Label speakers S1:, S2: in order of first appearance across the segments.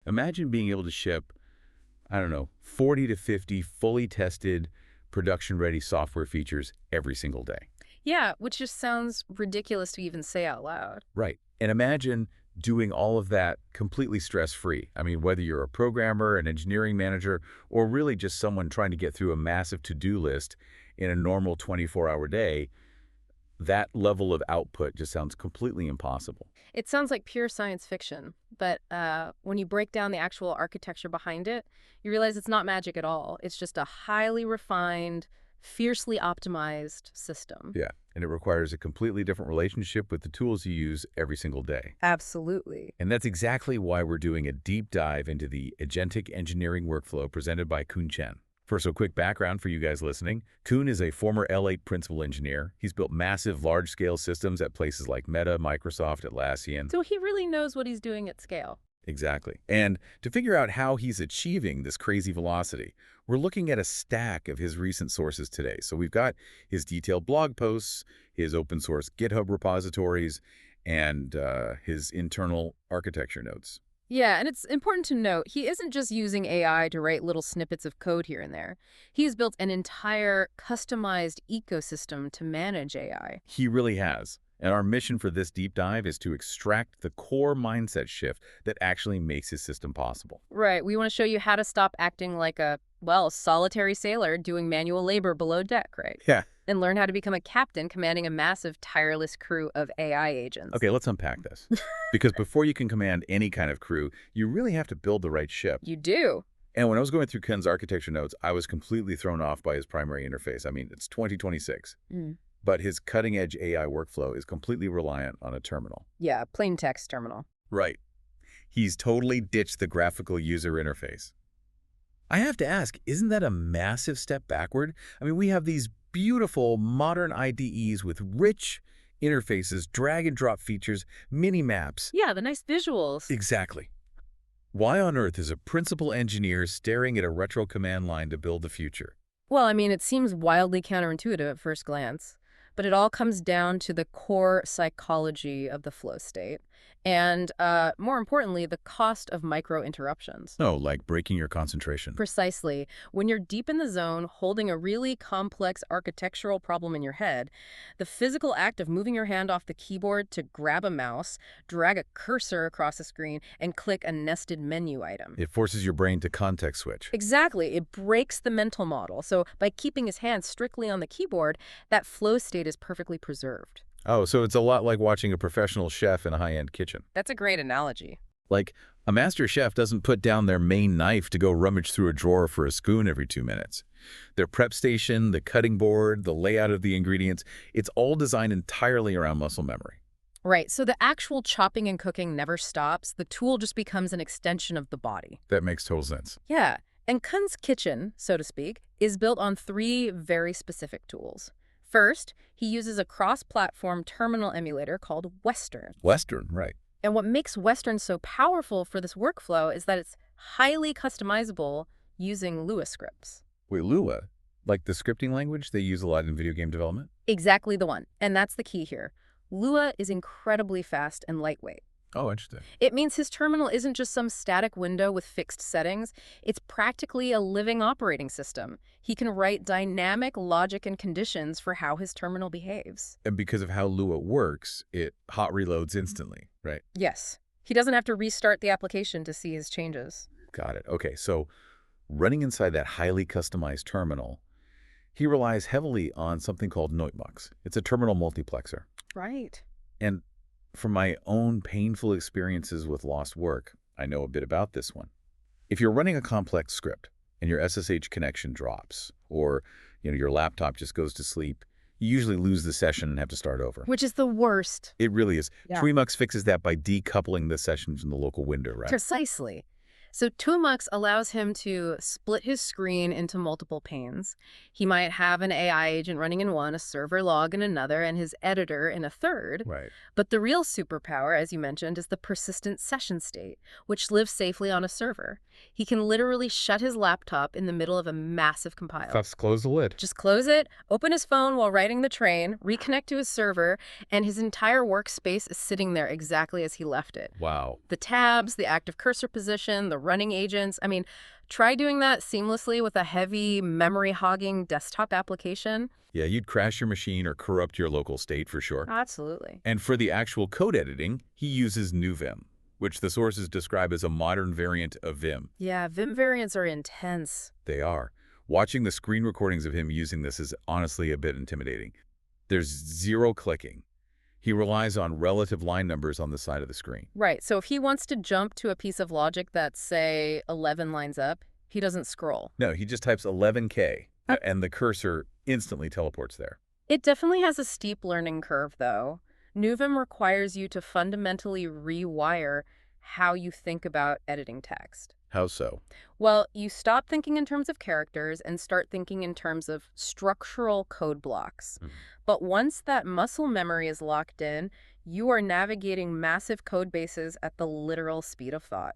S1: Imagine being able to ship, I don't know, 40 to 50 fully tested, production-ready software features every single day.
S2: Yeah, which just sounds ridiculous to even say out loud.
S1: Right. And imagine doing all of that completely stress-free. I mean, whether you're a programmer, an engineering manager, or really just someone trying to get through a massive to-do list in a normal 24-hour day, that level of output just sounds completely impossible.
S2: It sounds like pure science fiction, but when you break down the actual architecture behind it, you realize it's not magic at all. It's just a highly refined, fiercely optimized system.
S1: Yeah, and it requires a completely different relationship with the tools you use every single day.
S2: Absolutely.
S1: And that's exactly why we're doing a deep dive into the Agentic Engineering workflow presented by Kun Chen. First, a quick background for you guys listening. Kun is a former L8 principal engineer. He's built massive, large-scale systems at places like Meta, Microsoft, Atlassian.
S2: So he really knows what he's doing at scale.
S1: Exactly. And to figure out how he's achieving this crazy velocity, we're looking at a stack of his recent sources today. So we've got his detailed blog posts, his open source GitHub repositories, and his internal architecture notes.
S2: Yeah, and it's important to note, he isn't just using AI to write little snippets of code here and there. He's built an entire customized ecosystem to manage AI.
S1: He really has. And our mission for this deep dive is to extract the core mindset shift that actually makes his system possible.
S2: Right, we want to show you how to stop acting like a, well, solitary sailor doing manual labor below deck, right?
S1: Yeah.
S2: And learn how to become a captain commanding a massive, tireless crew of AI agents.
S1: Okay, let's unpack this. Because before you can command any kind of crew, you really have to build the right ship.
S2: You do.
S1: And when I was going through Kun's architecture notes, I was completely thrown off by his primary interface. I mean, it's 2026. But his cutting-edge AI workflow is completely reliant on a terminal.
S2: Yeah, plain text terminal.
S1: Right. He's totally ditched the graphical user interface. I have to ask, isn't that a massive step backward? I mean, we have these beautiful modern IDEs with rich interfaces, drag-and-drop features, mini-maps.
S2: Yeah, the nice visuals.
S1: Exactly. Why on earth is a principal engineer staring at a retro command line to build the future?
S2: Well, I mean, it seems wildly counterintuitive at first glance, but it all comes down to the core psychology of the flow state and, more importantly, the cost of micro-interruptions.
S1: Oh, like breaking your concentration.
S2: Precisely. When you're deep in the zone, holding a really complex architectural problem in your head, the physical act of moving your hand off the keyboard to grab a mouse, drag a cursor across a screen, and click a nested menu item.
S1: It forces your brain to context switch.
S2: Exactly. It breaks the mental model. So by keeping his hand strictly on the keyboard, that flow state is perfectly preserved.
S1: Oh, so it's a lot like watching a professional chef in a high-end kitchen.
S2: That's a great analogy.
S1: Like, a master chef doesn't put down their main knife to go rummage through a drawer for a spoon every 2 minutes. Their prep station, the cutting board, the layout of the ingredients, it's all designed entirely around muscle memory.
S2: Right, so the actual chopping and cooking never stops. The tool just becomes an extension of the body.
S1: That makes total sense.
S2: Yeah, and Kun's kitchen, so to speak, is built on 3 very specific tools. First, he uses a cross-platform terminal emulator called Western.
S1: Western, right.
S2: And what makes Western so powerful for this workflow is that it's highly customizable using Lua scripts.
S1: Wait, Lua? Like the scripting language they use a lot in video game development?
S2: Exactly the one. And that's the key here. Lua is incredibly fast and lightweight.
S1: Oh, interesting.
S2: It means his terminal isn't just some static window with fixed settings. It's practically a living operating system. He can write dynamic logic and conditions for how his terminal behaves.
S1: And because of how Lua works, it hot reloads instantly, right?
S2: Yes. He doesn't have to restart the application to see his changes.
S1: Got it. Okay, so running inside that highly customized terminal, he relies heavily on something called Neutmux. It's a terminal multiplexer.
S2: Right.
S1: And from my own painful experiences with lost work, I know a bit about this one. If you're running a complex script and your SSH connection drops, or your laptop just goes to sleep, you usually lose the session and have to start over.
S2: Which is the worst.
S1: It really is.
S2: Yeah.
S1: Neutmux fixes that by decoupling the session from the local window, right?
S2: Precisely. So Neutmux allows him to split his screen into multiple panes. He might have an AI agent running in one, a server log in another, and his editor in a third.
S1: Right.
S2: But the real superpower, as you mentioned, is the persistent session state, which lives safely on a server. He can literally shut his laptop in the middle of a massive compile.
S1: Just close the lid.
S2: Just close it, open his phone while riding the train, reconnect to his server, and his entire workspace is sitting there exactly as he left it.
S1: Wow.
S2: The tabs, the active cursor position, the running agents. I mean, try doing that seamlessly with a heavy memory-hogging desktop application.
S1: Yeah, you'd crash your machine or corrupt your local state for sure.
S2: Absolutely.
S1: And for the actual code editing, he uses NuVim, which the sources describe as a modern variant of Vim.
S2: Yeah, Vim variants are intense.
S1: They are. Watching the screen recordings of him using this is honestly a bit intimidating. There's zero clicking. He relies on relative line numbers on the side of the screen.
S2: Right, so if he wants to jump to a piece of logic that's, say, 11 lines up, he doesn't scroll.
S1: No, he just types 11K, and the cursor instantly teleports there.
S2: It definitely has a steep learning curve, though. NuVim requires you to fundamentally rewire how you think about editing text.
S1: How so?
S2: Well, you stop thinking in terms of characters and start thinking in terms of structural code blocks. But once that muscle memory is locked in, you are navigating massive code bases at the literal speed of thought.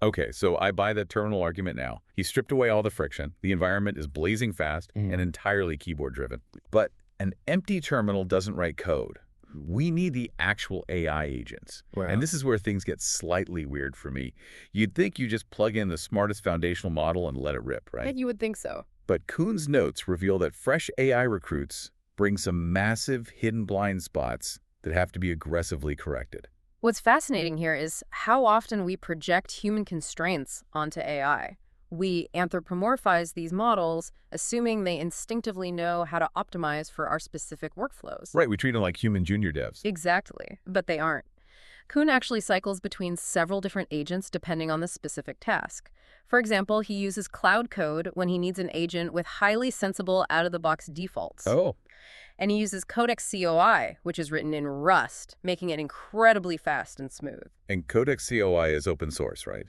S1: Okay, so I buy that terminal argument now. He stripped away all the friction. The environment is blazing fast and entirely keyboard-driven. But an empty terminal doesn't write code. We need the actual AI agents.
S3: Wow.
S1: And this is where things get slightly weird for me. You'd think you just plug in the smartest foundational model and let it rip, right?
S2: You would think so.
S1: But Kun's notes reveal that fresh AI recruits bring some massive hidden blind spots that have to be aggressively corrected.
S2: What's fascinating here is how often we project human constraints onto AI. We anthropomorphize these models, assuming they instinctively know how to optimize for our specific workflows.
S1: Right, we treat them like human junior devs.
S2: Exactly, but they aren't. Kun actually cycles between several different agents depending on the specific task. For example, he uses Cloud Code when he needs an agent with highly sensible out-of-the-box defaults.
S1: Oh.
S2: And he uses Codex COI, which is written in Rust, making it incredibly fast and smooth.
S1: And Codex COI is open source, right?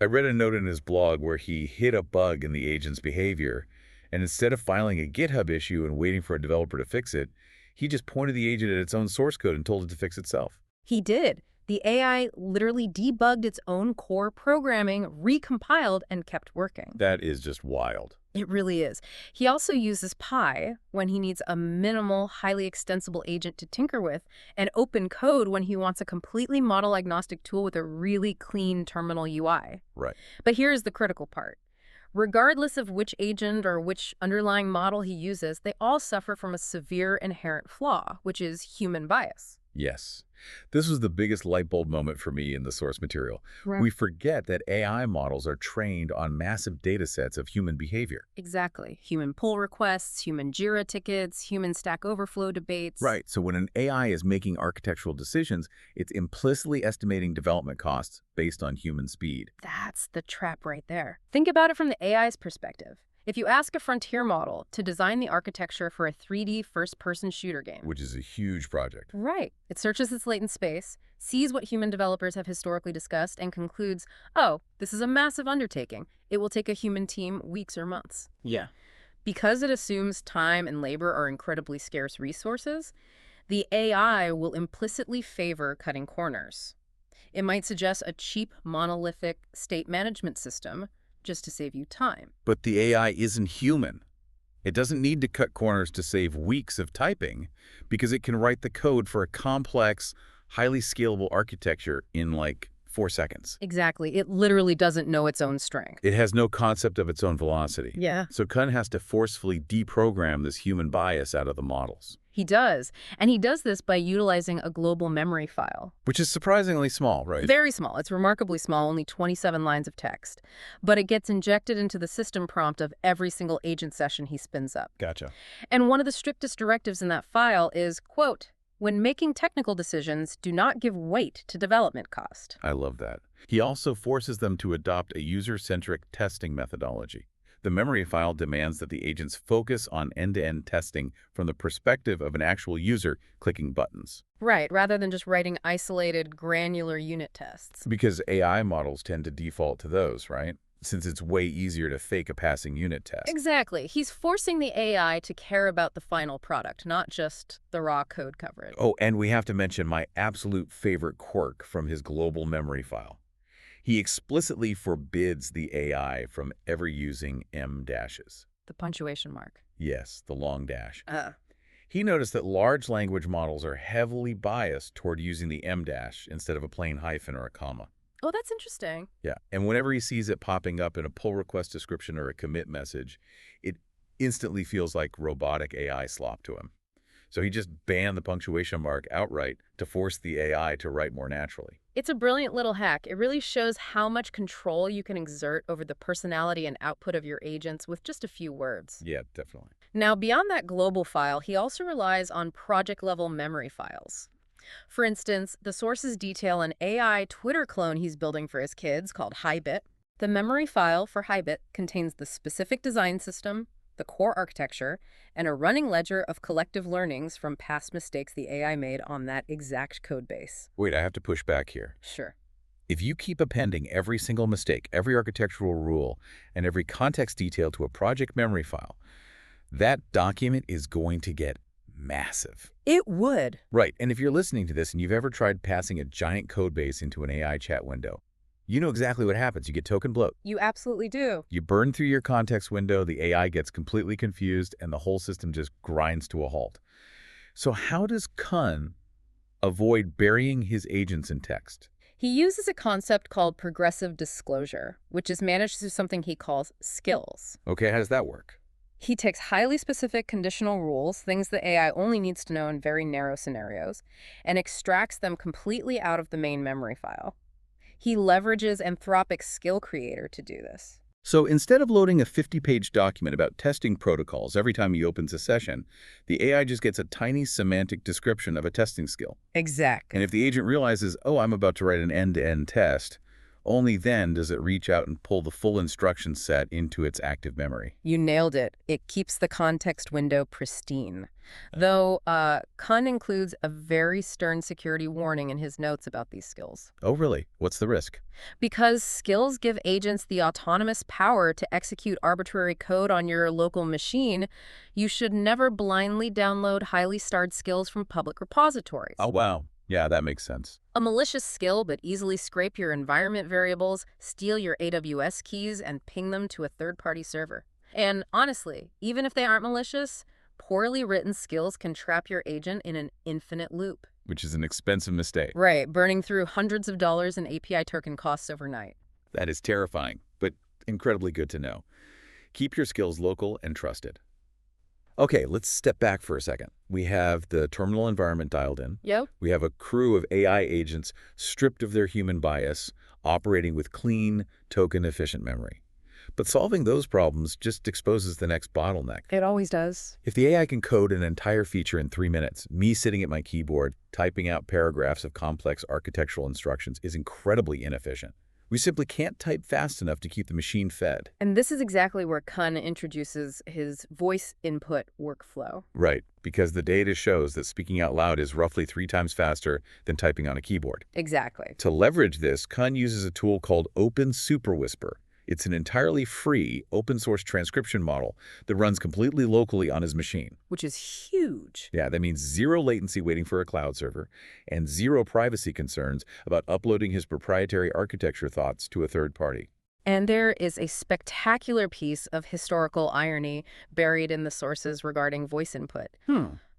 S1: I read a note in his blog where he hid a bug in the agent's behavior, and instead of filing a GitHub issue and waiting for a developer to fix it, he just pointed the agent at its own source code and told it to fix itself.
S2: He did. The AI literally debugged its own core programming, recompiled, and kept working.
S1: That is just wild.
S2: It really is. He also uses Pi when he needs a minimal, highly extensible agent to tinker with, and open code when he wants a completely model-agnostic tool with a really clean terminal UI.
S1: Right.
S2: But here's the critical part. Regardless of which agent or which underlying model he uses, they all suffer from a severe inherent flaw, which is human bias.
S1: Yes. This was the biggest light bulb moment for me in the source material.
S2: Right.
S1: We forget that AI models are trained on massive data sets of human behavior.
S2: Exactly. Human pull requests, human JIRA tickets, human Stack Overflow debates.
S1: Right. So when an AI is making architectural decisions, it's implicitly estimating development costs based on human speed.
S2: That's the trap right there. Think about it from the AI's perspective. If you ask a frontier model to design the architecture for a 3D first-person shooter game,
S1: Which is a huge project.
S2: right, it searches its latent space, sees what human developers have historically discussed, and concludes, oh, this is a massive undertaking. It will take a human team weeks or months.
S3: Yeah.
S2: Because it assumes time and labor are incredibly scarce resources, the AI will implicitly favor cutting corners. It might suggest a cheap, monolithic state management system just to save you time.
S1: But the AI isn't human. It doesn't need to cut corners to save weeks of typing because it can write the code for a complex, highly scalable architecture in like 4 seconds.
S2: Exactly. It literally doesn't know its own strength.
S1: It has no concept of its own velocity.
S2: Yeah.
S1: So Kun has to forcefully deprogram this human bias out of the models.
S2: He does. And he does this by utilizing a global memory file.
S1: Which is surprisingly small, right?
S2: Very small. It's remarkably small, only 27 lines of text. But it gets injected into the system prompt of every single agent session he spins up.
S1: Gotcha.
S2: And one of the strictest directives in that file is, quote, when making technical decisions, do not give weight to development cost.
S1: I love that. He also forces them to adopt a user-centric testing methodology. The memory file demands that the agents focus on end-to-end testing from the perspective of an actual user clicking buttons.
S2: Right, rather than just writing isolated, granular unit tests.
S1: Because AI models tend to default to those, right? Since it's way easier to fake a passing unit test.
S2: Exactly. He's forcing the AI to care about the final product, not just the raw code coverage.
S1: Oh, and we have to mention my absolute favorite quirk from his global memory file. He explicitly forbids the AI from ever using M dashes.
S2: The punctuation mark.
S1: Yes, the long dash. He noticed that large language models are heavily biased toward using the M dash instead of a plain hyphen or a comma.
S2: Oh, that's interesting.
S1: Yeah, and whenever he sees it popping up in a pull request description or a commit message, it instantly feels like robotic AI slop to him. So he just banned the punctuation mark outright to force the AI to write more naturally.
S2: It's a brilliant little hack. It really shows how much control you can exert over the personality and output of your agents with just a few words.
S1: Yeah, definitely.
S2: Now, beyond that global file, he also relies on project-level memory files. For instance, the sources detail an AI Twitter clone he's building for his kids called HiBit. The memory file for HiBit contains the specific design system, the core architecture, and a running ledger of collective learnings from past mistakes the AI made on that exact code base.
S1: Wait, I have to push back here.
S2: Sure.
S1: If you keep appending every single mistake, every architectural rule, and every context detail to a project memory file, that document is going to get massive.
S2: It would.
S1: Right, and if you're listening to this and you've ever tried passing a giant code base into an AI chat window, you know exactly what happens. You get token bloat.
S2: You absolutely do.
S1: You burn through your context window, the AI gets completely confused, and the whole system just grinds to a halt. So how does Kun avoid burying his agents in text?
S2: He uses a concept called progressive disclosure, which is managed through something he calls skills.
S1: Okay, how does that work?
S2: He takes highly specific conditional rules, things the AI only needs to know in very narrow scenarios, and extracts them completely out of the main memory file. He leverages Anthropic's skill creator to do this.
S1: So instead of loading a 50-page document about testing protocols every time he opens a session, the AI just gets a tiny semantic description of a testing skill.
S2: Exactly.
S1: And if the agent realizes, oh, I'm about to write an end-to-end test, only then does it reach out and pull the full instruction set into its active memory.
S2: You nailed it. It keeps the context window pristine. Though Kun includes a very stern security warning in his notes about these skills.
S1: Oh, really? What's the risk?
S2: Because skills give agents the autonomous power to execute arbitrary code on your local machine, you should never blindly download highly starred skills from public repositories.
S1: Oh, wow. Yeah, that makes sense.
S2: A malicious skill would easily scrape your environment variables, steal your AWS keys, and ping them to a third-party server. And honestly, even if they aren't malicious, poorly written skills can trap your agent in an infinite loop.
S1: Which is an expensive mistake.
S2: Right, burning through hundreds of dollars in API token costs overnight.
S1: That is terrifying, but incredibly good to know. Keep your skills local and trusted. Okay, let's step back for a second. We have the terminal environment dialed in.
S2: Yep.
S1: We have a crew of AI agents stripped of their human bias, operating with clean, token-efficient memory. But solving those problems just exposes the next bottleneck.
S2: It always does.
S1: If the AI can code an entire feature in 3 minutes, me sitting at my keyboard, typing out paragraphs of complex architectural instructions is incredibly inefficient. We simply can't type fast enough to keep the machine fed.
S2: And this is exactly where Kun introduces his voice input workflow.
S1: Right, because the data shows that speaking out loud is roughly 3 times faster than typing on a keyboard.
S2: Exactly.
S1: To leverage this, Kun uses a tool called Open Super Whisper. It's an entirely free, open-source transcription model that runs completely locally on his machine.
S2: Which is huge.
S1: Yeah, that means 0 latency waiting for a cloud server and 0 privacy concerns about uploading his proprietary architecture thoughts to a third party.
S2: And there is a spectacular piece of historical irony buried in the sources regarding voice input.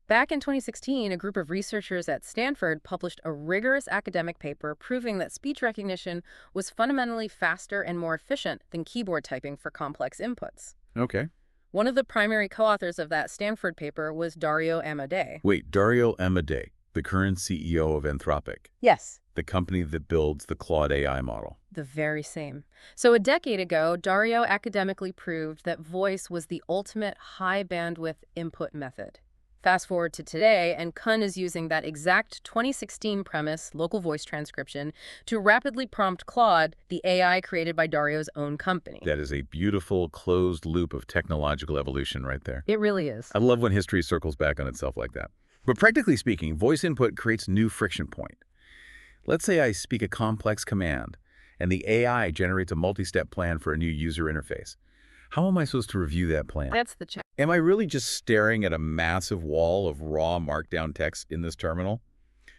S2: Back in 2016, a group of researchers at Stanford published a rigorous academic paper proving that speech recognition was fundamentally faster and more efficient than keyboard typing for complex inputs.
S1: Okay.
S2: One of the primary co-authors of that Stanford paper was Dario Amodei.
S1: Wait, Dario Amodei, the current CEO of Anthropic,
S2: Yes.
S1: the company that builds the Claude AI model.
S2: The very same. So a decade ago, Dario academically proved that voice was the ultimate high-bandwidth input method. Fast forward to today, and Kun is using that exact 2016 premise, local voice transcription, to rapidly prompt Claude, the AI created by Dario's own company.
S1: That is a beautiful, closed loop of technological evolution right there.
S2: It really is.
S1: I love when history circles back on itself like that. But practically speaking, voice input creates a new friction point. Let's say I speak a complex command, and the AI generates a multi-step plan for a new user interface. How am I supposed to review that plan?
S2: That's the check.
S1: Am I really just staring at a massive wall of raw markdown text in this terminal?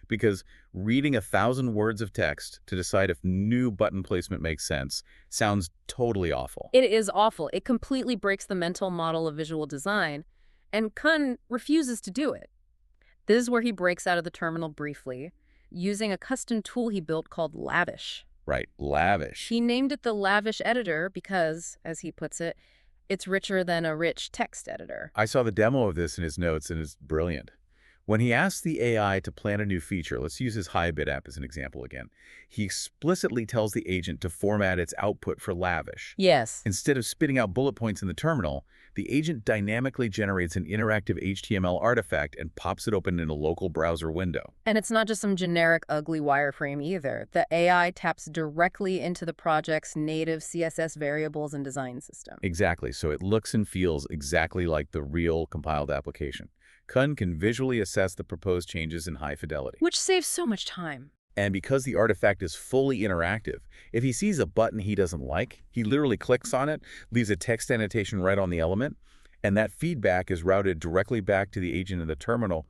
S1: Because reading 1,000 words of text to decide if new button placement makes sense sounds totally awful.
S2: It is awful. It completely breaks the mental model of visual design, and Kun refuses to do it. This is where he breaks out of the terminal briefly, using a custom tool he built called Lavish.
S1: Right, lavish.
S2: He named it the lavish editor because, as he puts it, it's richer than a rich text editor.
S1: I saw the demo of this in his notes, and it's brilliant. When he asks the AI to plan a new feature, let's use his Hybit app as an example again, he explicitly tells the agent to format its output for lavish.
S2: Yes.
S1: Instead of spitting out bullet points in the terminal, the agent dynamically generates an interactive HTML artifact and pops it open in a local browser window.
S2: And it's not just some generic ugly wireframe either. The AI taps directly into the project's native CSS variables and design system.
S1: Exactly, so it looks and feels exactly like the real compiled application. Kun can visually assess the proposed changes in high fidelity.
S2: Which saves so much time.
S1: And because the artifact is fully interactive, if he sees a button he doesn't like, he literally clicks on it, leaves a text annotation right on the element, and that feedback is routed directly back to the agent in the terminal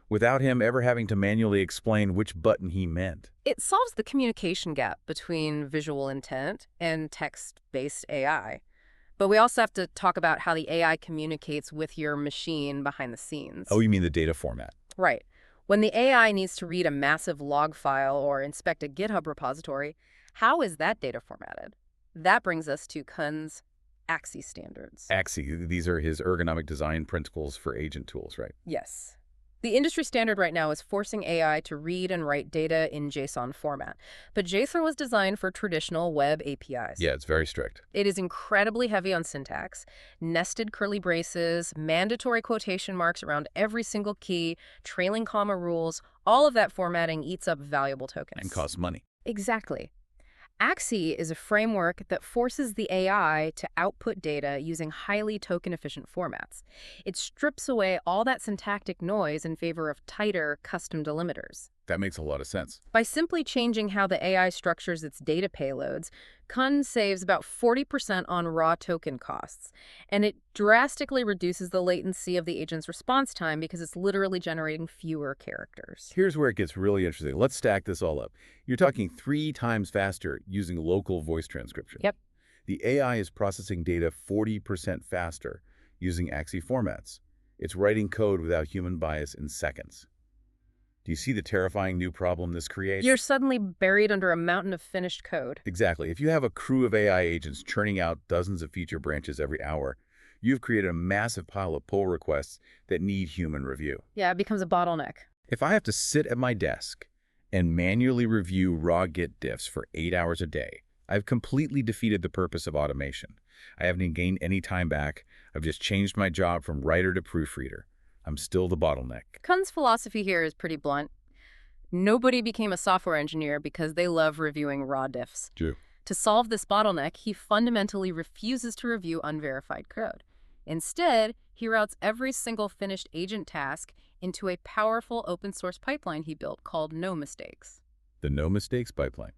S1: without him ever having to manually explain which button he meant.
S2: It solves the communication gap between visual intent and text-based AI. But we also have to talk about how the AI communicates with your machine behind the scenes.
S1: Oh, you mean the data format?
S2: Right. When the AI needs to read a massive log file or inspect a GitHub repository, how is that data formatted? That brings us to Kun's AXI standards.
S1: AXI, these are his ergonomic design principles for agent tools, right?
S2: Yes. The industry standard right now is forcing AI to read and write data in JSON format. But JSON was designed for traditional web APIs.
S1: Yeah, it's very strict.
S2: It is incredibly heavy on syntax, nested curly braces, mandatory quotation marks around every single key, trailing comma rules. All of that formatting eats up valuable tokens.
S1: And costs money.
S2: Exactly. AXI is a framework that forces the AI to output data using highly token-efficient formats. It strips away all that syntactic noise in favor of tighter, custom delimiters.
S1: That makes a lot of sense.
S2: By simply changing how the AI structures its data payloads, Kun saves about 40% on raw token costs, and it drastically reduces the latency of the agent's response time because it's literally generating fewer characters.
S1: Here's where it gets really interesting. Let's stack this all up. You're talking 3 times faster using local voice transcription.
S2: Yep.
S1: The AI is processing data 40% faster using AXI formats. It's writing code without human bias in seconds. Do you see the terrifying new problem this creates?
S2: You're suddenly buried under a mountain of finished code.
S1: Exactly. If you have a crew of AI agents churning out dozens of feature branches every hour, you've created a massive pile of pull requests that need human review.
S2: Yeah, it becomes a bottleneck.
S1: If I have to sit at my desk and manually review raw Git diffs for 8 hours a day, I've completely defeated the purpose of automation. I haven't gained any time back. I've just changed my job from writer to proofreader. I'm still the bottleneck.
S2: Kun's philosophy here is pretty blunt. Nobody became a software engineer because they love reviewing raw diffs.
S1: True.
S2: To solve this bottleneck, he fundamentally refuses to review unverified code. Instead, he routes every single finished agent task into a powerful open-source pipeline he built called No Mistakes.
S1: The no mistakes pipeline.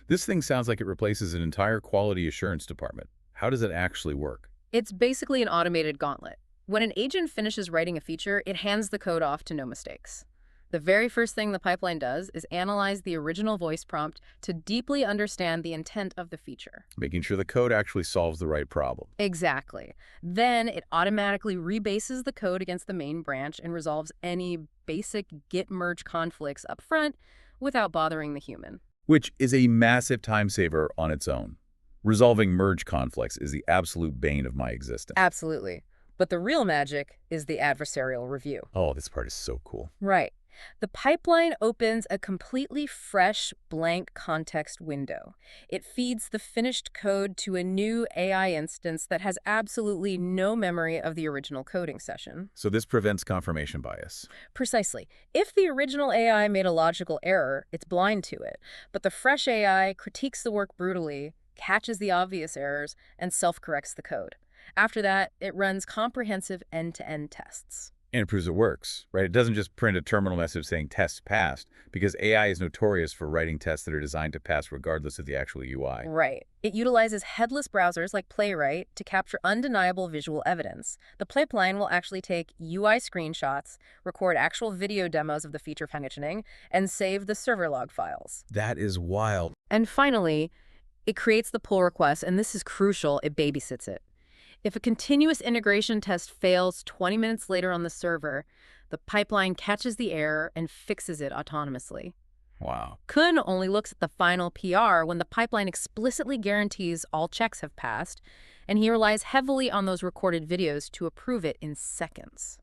S1: This thing sounds like it replaces an entire quality assurance department. How does it actually work?
S2: It's basically an automated gauntlet. When an agent finishes writing a feature, it hands the code off to No Mistakes. The very first thing the pipeline does is analyze the original voice prompt to deeply understand the intent of the feature.
S1: Making sure the code actually solves the right problem.
S2: Exactly. Then it automatically rebases the code against the main branch and resolves any basic git merge conflicts up front without bothering the human.
S1: Which is a massive time saver on its own. Resolving merge conflicts is the absolute bane of my existence.
S2: Absolutely. But the real magic is the adversarial review.
S1: Oh, this part is so cool.
S2: Right. The pipeline opens a completely fresh, blank context window. It feeds the finished code to a new AI instance that has absolutely no memory of the original coding session.
S1: So this prevents confirmation bias.
S2: Precisely. If the original AI made a logical error, it's blind to it. But the fresh AI critiques the work brutally, catches the obvious errors, and self-corrects the code. After that, it runs comprehensive end-to-end tests.
S1: And it proves it works, right? It doesn't just print a terminal message saying tests passed, because AI is notorious for writing tests that are designed to pass regardless of the actual UI.
S2: Right. It utilizes headless browsers like Playwright to capture undeniable visual evidence. The pipeline will actually take UI screenshots, record actual video demos of the feature functioning, and save the server log files.
S1: That is wild.
S2: And finally, it creates the pull request, and this is crucial, it babysits it. If a continuous integration test fails 20 minutes later on the server, the pipeline catches the error and fixes it autonomously.
S1: Wow.
S2: Kun only looks at the final PR when the pipeline explicitly guarantees all checks have passed, and he relies heavily on those recorded videos to approve it in seconds.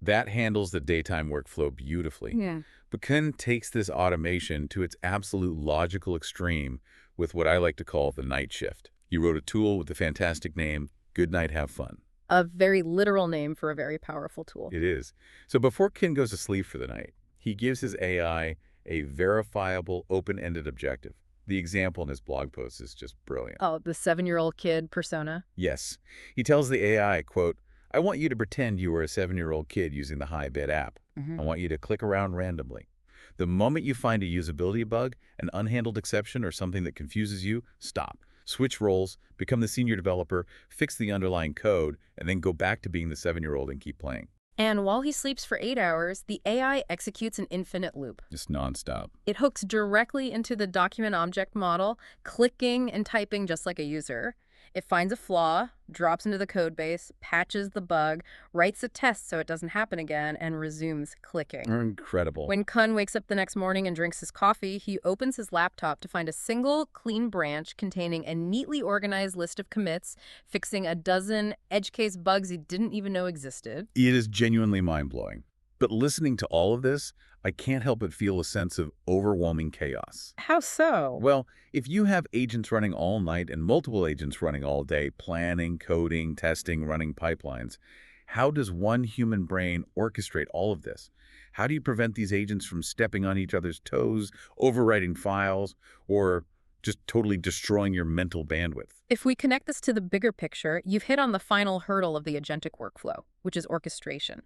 S1: That handles the daytime workflow beautifully.
S2: Yeah.
S1: But Kun takes this automation to its absolute logical extreme with what I like to call the night shift. He wrote a tool with the fantastic name, Good Night, Have Fun.
S2: A very literal name for a very powerful tool.
S1: It is. So before Kun goes to sleep for the night, he gives his AI a verifiable, open-ended objective. The example in his blog post is just brilliant.
S2: Oh, the 7-year-old kid persona?
S1: Yes. He tells the AI, quote, I want you to pretend you were a 7-year-old kid using the HiBit app. I want you to click around randomly. The moment you find a usability bug, an unhandled exception, or something that confuses you, stop. Switch roles, become the senior developer, fix the underlying code, and then go back to being the 7-year-old and keep playing.
S2: And while he sleeps for 8 hours, the AI executes an infinite loop.
S1: Just nonstop.
S2: It hooks directly into the document object model, clicking and typing just like a user. It finds a flaw, drops into the code base, patches the bug, writes a test so it doesn't happen again, and resumes clicking.
S1: Incredible.
S2: When Kun wakes up the next morning and drinks his coffee, he opens his laptop to find a single, clean branch containing a neatly organized list of commits, fixing a dozen edge case bugs he didn't even know existed.
S1: It is genuinely mind-blowing. But listening to all of this, I can't help but feel a sense of overwhelming chaos.
S2: How so?
S1: Well, if you have agents running all night and multiple agents running all day, planning, coding, testing, running pipelines, how does one human brain orchestrate all of this? How do you prevent these agents from stepping on each other's toes, overwriting files, or just totally destroying your mental bandwidth?
S2: If we connect this to the bigger picture, you've hit on the final hurdle of the agentic workflow, which is orchestration.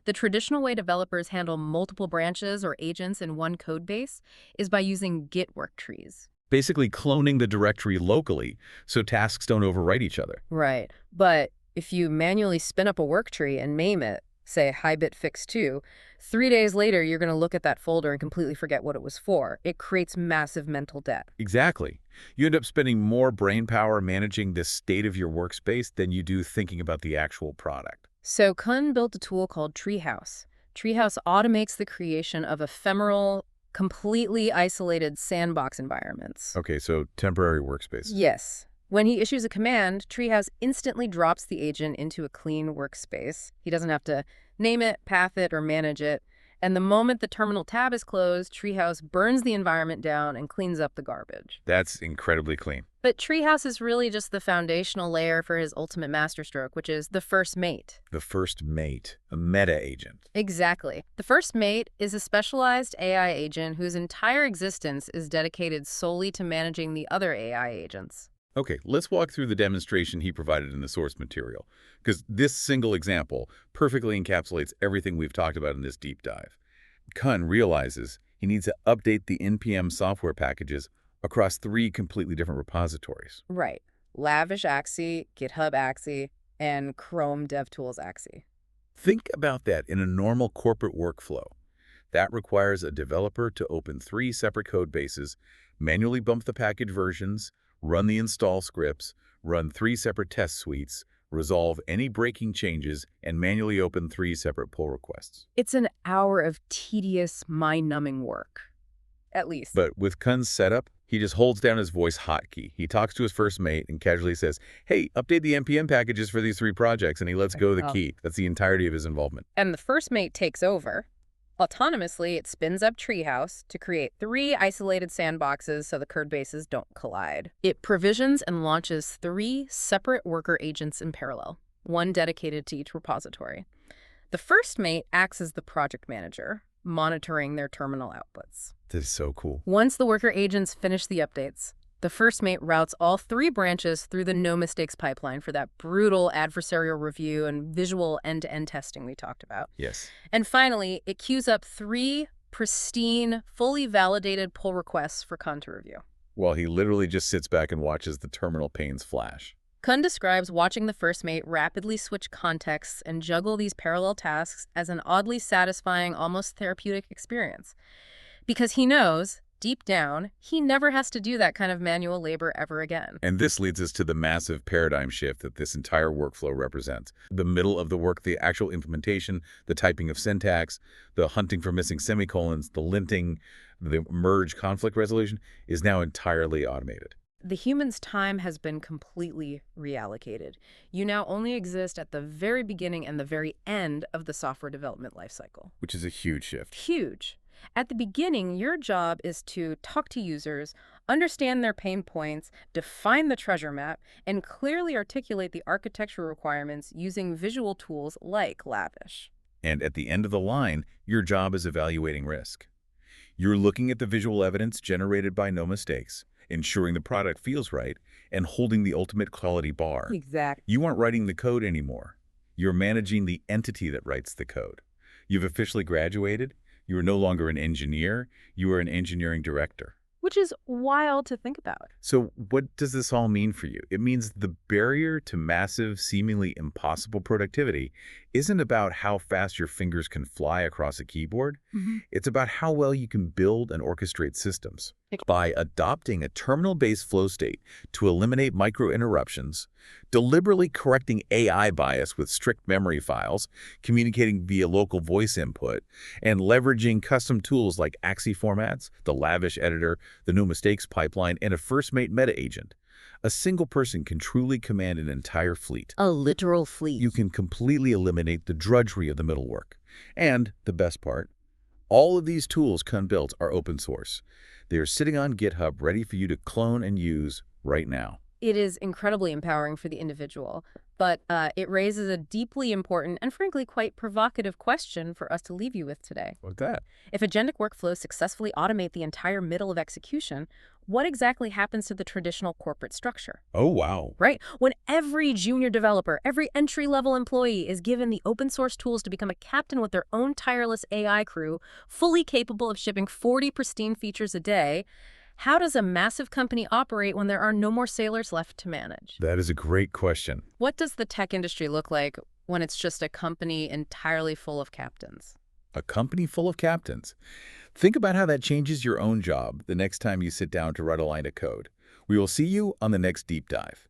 S2: The traditional way developers handle multiple branches or agents in one code base is by using Git work trees.
S1: Basically cloning the directory locally so tasks don't overwrite each other.
S2: Right. But if you manually spin up a work tree and name it, say HiBit Fix 2, 3 days later you're going to look at that folder and completely forget what it was for. It creates massive mental debt.
S1: Exactly. You end up spending more brain power managing the state of your workspace than you do thinking about the actual product.
S2: So Kun built a tool called Treehouse. Treehouse automates the creation of ephemeral, completely isolated sandbox environments.
S1: Okay, so temporary workspace.
S2: Yes. When he issues a command, Treehouse instantly drops the agent into a clean workspace. He doesn't have to name it, path it, or manage it. And the moment the terminal tab is closed, Treehouse burns the environment down and cleans up the garbage.
S1: That's incredibly clean.
S2: But Treehouse is really just the foundational layer for his ultimate masterstroke, which is the first mate.
S1: The first mate, a meta agent.
S2: Exactly. The first mate is a specialized AI agent whose entire existence is dedicated solely to managing the other AI agents.
S1: Okay, let's walk through the demonstration he provided in the source material, because this single example perfectly encapsulates everything we've talked about in this deep dive. Kun realizes he needs to update the NPM software packages across 3 completely different repositories.
S2: Right. Lavish Axie, GitHub Axie, and Chrome DevTools Axie.
S1: Think about that in a normal corporate workflow. That requires a developer to open 3 separate code bases, manually bump the package versions, run the install scripts, run 3 separate test suites, resolve any breaking changes, and manually open 3 separate pull requests.
S2: It's an hour of tedious, mind-numbing work. At least.
S1: But with Kun's setup, he just holds down his voice hotkey. He talks to his first mate and casually says, hey, update the NPM packages for these 3 projects, and he lets go of the key. That's the entirety of his involvement.
S2: And the first mate takes over. Autonomously, it spins up Treehouse to create 3 isolated sandboxes so the code bases don't collide. It provisions and launches 3 separate worker agents in parallel, one dedicated to each repository. The first mate acts as the project manager, monitoring their terminal outputs.
S1: This is so cool.
S2: Once the worker agents finish the updates, the first mate routes all 3 branches through the no mistakes pipeline for that brutal adversarial review and visual end-to-end testing we talked about.
S1: Yes.
S2: And finally, it queues up 3 pristine, fully validated pull requests for Kun to review.
S1: While he literally just sits back and watches the terminal panes flash.
S2: Kun describes watching the first mate rapidly switch contexts and juggle these parallel tasks as an oddly satisfying, almost therapeutic experience. Because he knows deep down, he never has to do that kind of manual labor ever again.
S1: And this leads us to the massive paradigm shift that this entire workflow represents. The middle of the work, the actual implementation, the typing of syntax, the hunting for missing semicolons, the linting, the merge conflict resolution is now entirely automated.
S2: The human's time has been completely reallocated. You now only exist at the very beginning and the very end of the software development lifecycle.
S1: Which is a huge shift.
S2: Huge. At the beginning, your job is to talk to users, understand their pain points, define the treasure map, and clearly articulate the architecture requirements using visual tools like Lavish.
S1: And at the end of the line, your job is evaluating risk. You're looking at the visual evidence generated by no mistakes, ensuring the product feels right, and holding the ultimate quality bar.
S2: Exactly.
S1: You aren't writing the code anymore. You're managing the entity that writes the code. You've officially graduated. You are no longer an engineer. You are an engineering director.
S2: Which is wild to think about.
S1: So what does this all mean for you? It means the barrier to massive, seemingly impossible productivity isn't about how fast your fingers can fly across a keyboard. It's about how well you can build and orchestrate systems. By adopting a terminal-based flow state to eliminate micro-interruptions, deliberately correcting AI bias with strict memory files, communicating via local voice input, and leveraging custom tools like AXI formats, the Lavish editor, the no mistakes pipeline, and a first-mate meta agent, a single person can truly command an entire fleet.
S2: A literal fleet.
S1: You can completely eliminate the drudgery of the middle work. And the best part, all of these tools Kun built are open source. They are sitting on GitHub ready for you to clone and use right now.
S2: It is incredibly empowering for the individual, but it raises a deeply important and frankly quite provocative question for us to leave you with today.
S1: What's that?
S2: If agentic workflows successfully automate the entire middle of execution, what exactly happens to the traditional corporate structure?
S1: Oh, wow.
S2: Right? When every junior developer, every entry-level employee is given the open source tools to become a captain with their own tireless AI crew, fully capable of shipping 40 pristine features a day, how does a massive company operate when there are no more sailors left to manage?
S1: That is a great question.
S2: What does the tech industry look like when it's just a company entirely full of captains?
S1: A company full of captains. Think about how that changes your own job the next time you sit down to write a line of code. We will see you on the next deep dive.